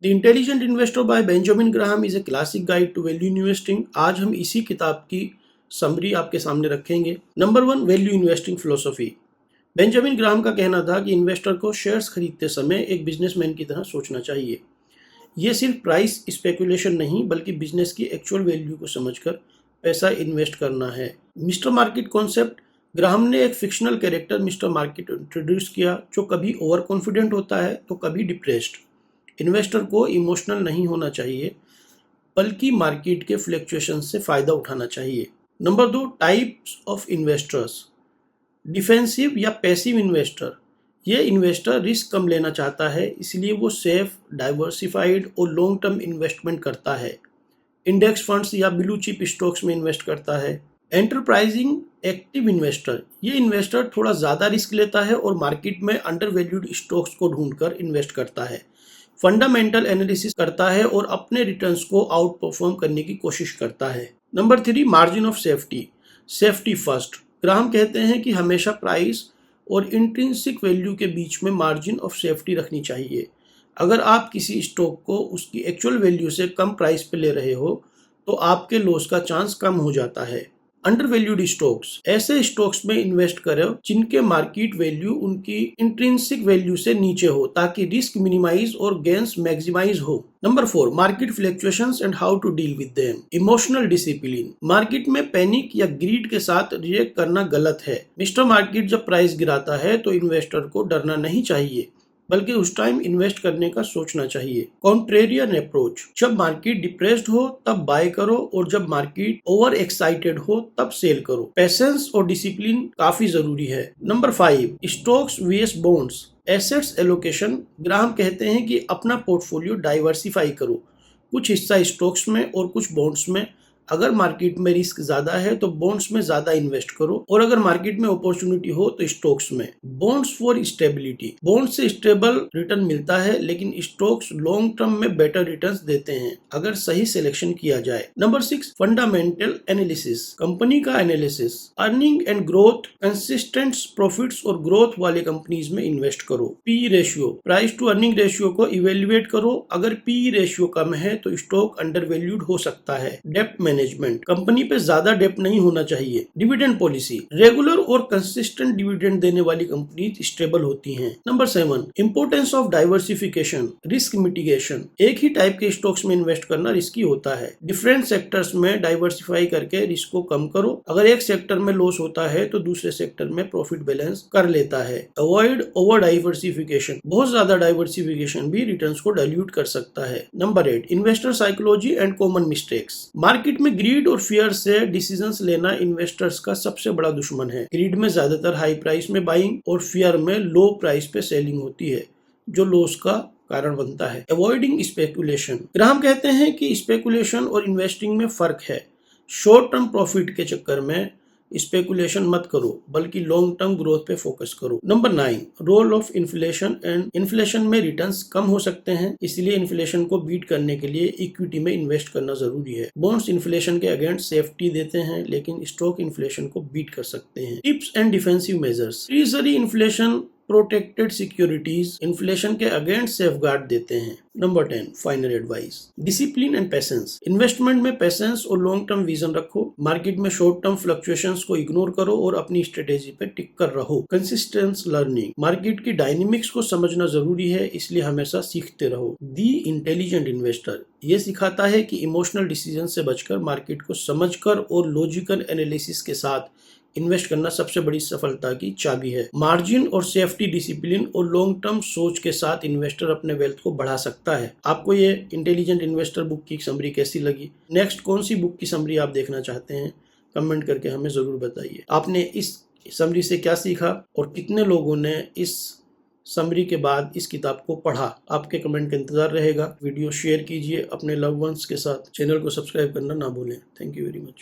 The intelligent investor by Benjamin Graham is a classic guide to value investing. आज हम इसी किताब की समरी आपके सामने रखेंगे। Number 1, value investing philosophy. Benjamin Graham का कहना था कि इन्वेस्टर को शेयर्स खरीदते समय एक बिजनेसमैन की तरह सोचना चाहिए। ये सिर्फ प्राइस स्पेकुलेशन नहीं बल्कि बिजनेस की एक्चुअल वैल्यू को समझकर पैसा इन्वेस्ट करना है। Mister market concept. ग्राहम ने एक fictional character mister market introduce किया जो कभी ओवर कॉन्फिडेंट होता है तो कभी डिप्रेस्ड। इन्वेस्टर को इमोशनल नहीं होना चाहिए बल्कि मार्केट के फ्लक्चुएशन से फायदा उठाना चाहिए। Number 2, types of investors. Defensive या पैसिव इन्वेस्टर। ये इन्वेस्टर रिस्क कम लेना चाहता है इसलिए वो सेफ, डाइवर्सिफाइड और लॉन्ग टर्म इन्वेस्टमेंट करता है। इंडेक्स फंड्स या ब्लू चिप स्टॉक्स में इन्वेस्ट करता है। Enterprising active investor. ये इन्वेस्टर थोड़ा ज़्यादा रिस्क लेता है और मार्केट में अंडर वैल्यूड स्टॉक्स को ढूंढकर इन्वेस्ट करता है। फंडामेंटल एनालिसिस करता है और अपने रिटर्न्स को आउट परफॉर्म करने की कोशिश करता है। Number 3, margin of safety. Safety first. Graham कहते हैं कि हमेशा प्राइस और इंट्रिंसिक वैल्यू के बीच में मार्जिन ऑफ सेफ्टी रखनी चाहिए। अगर आप किसी स्टॉक को उसकी एक्चुअल वैल्यू से कम प्राइस पे ले रहे हो तो आपके लॉस का चांस कम हो जाता है। Undervalued stocks. ऐसे स्टॉक्स में इन्वेस्ट करो जिनके मार्केट वैल्यू उनकी इंट्रिंसिक वैल्यू से नीचे हो ताकि रिस्क मिनिमाइज और गेन्स मैक्सिमाइज हो। Number 4, market fluctuations and how to deal with them. Emotional discipline. Market में पैनिक या ग्रीड के साथ रिएक्ट करना गलत है। मिस्टर मार्केट जब प्राइस गिराता है तो इन्वेस्टर को डरना नहीं चाहिए बल्कि उस टाइम इन्वेस्ट करने का सोचना चाहिए। Contrarian approach. जब मार्केट डिप्रेस्ड हो तब बाय करो और जब मार्केट ओवर एक्साइटेड हो तब सेल करो। पेशेंस और डिसिप्लिन काफी जरूरी है। Number 5, stocks vs bonds. Assets allocation. Graham कहते हैं कि अपना पोर्टफोलियो डाइवर्सिफाई करो, कुछ हिस्सा स्टॉक्स में और कुछ बॉन्ड्स में। अगर मार्केट में रिस्क ज्यादा है तो बॉन्ड्स में ज्यादा इन्वेस्ट करो और अगर मार्केट में अपॉर्चुनिटी हो तो स्टॉक्स में। Bonds for stability. बॉन्ड से स्टेबल रिटर्न मिलता है लेकिन स्टॉक्स लॉन्ग टर्म में बेटर रिटर्न्स देते हैं अगर सही सिलेक्शन किया जाए। Number 6, fundamental analysis. कंपनी का analysis. Earning and growth. Consistent profits और ग्रोथ वाले कंपनीज में इन्वेस्ट करो। P ratio. Price to earning ratio को इवेल्युएट करो। अगर पी रेशियो कम है तो स्टॉक अंडर वैल्यूड हो सकता है। डेप्ट मैनेजमेंट। कंपनी पे ज्यादा डेप्ट नहीं होना चाहिए। Dividend policy. रेगुलर और कंसिस्टेंट डिविडेंड देने वाली कंपनी स्टेबल होती हैं। Number 7, importance of diversification. Risk mitigation. एक ही टाइप के स्टॉक्स में इन्वेस्ट करना रिस्की होता है। डिफरेंट सेक्टर्स में डाइवर्सिफाई करके रिस्क को कम करो। अगर एक सेक्टर में लॉस होता है तो दूसरे सेक्टर में प्रॉफिट बैलेंस कर लेता है। Avoid over diversification. बहुत ज्यादा डाइवर्सिफिकेशन भी रिटर्न्स को डाइल्यूट कर सकता है। Number 8, investor psychology and common mistakes. Market में ग्रीड और फियर से डिसीजंस लेना इन्वेस्टर्स का सबसे बड़ा दुश्मन है। ग्रीड में ज्यादातर हाई प्राइस में बाइंग और फियर में लो प्राइस पे सेलिंग होती है जो लॉस का कारण बनता है। Avoiding speculation. ग्राहम कहते हैं कि स्पेकुलेशन और इन्वेस्टिंग में फर्क है। शॉर्ट टर्म प्रॉफिट के चक्कर में स्पेकुलेशन मत करो बल्कि लॉन्ग टर्म ग्रोथ पे फोकस करो। Number 9, role of inflation and inflation में रिटर्न्स कम हो सकते हैं इसलिए इन्फ्लेशन को बीट करने के लिए इक्विटी में इन्वेस्ट करना जरूरी है। बॉन्ड्स इन्फ्लेशन के अगेंस्ट सेफ्टी देते हैं लेकिन स्टॉक इन्फ्लेशन को बीट कर सकते हैं। Tips and defensive measures. Treasury inflation protected securities inflation के अगेंस्ट सेफगार्ड देते हैं। Number 10, final advice. Discipline and patience. Investment में पेशेंस और लॉन्ग टर्म विजन रखो। मार्केट में शॉर्ट टर्म फ्लक्चुएशंस को इग्नोर करो और अपनी स्ट्रेटेजी पे टिक कर रहो। Consistence learning. मार्केट की डायनेमिक्स को समझना जरूरी है इसलिए हमेशा सीखते रहो। The intelligent investor. ये सिखाता है कि इमोशनल डिसीजन से बचकर मार्केट को समझकर और लॉजिकल एनालिसिस के साथ इन्वेस्ट करना सबसे बड़ी सफलता की चाबी है। मार्जिन और सेफ्टी, डिसिप्लिन और लॉन्ग टर्म सोच के साथ इन्वेस्टर अपने वेल्थ को बढ़ा सकता है। आपको ये इंटेलिजेंट इन्वेस्टर बुक की समरी कैसी लगी? नेक्स्ट कौन सी बुक की समरी आप देखना चाहते हैं? कमेंट करके हमें जरूर बताइए। आपने इस समरी से क्या सीखा और कितने लोगों ने इस समरी के बाद इस किताब को पढ़ा? आपके कमेंट का इंतजार रहेगा। वीडियो शेयर कीजिए अपने लव वंस के साथ। चैनल को सब्सक्राइब करना ना भूलें। Thank you very much.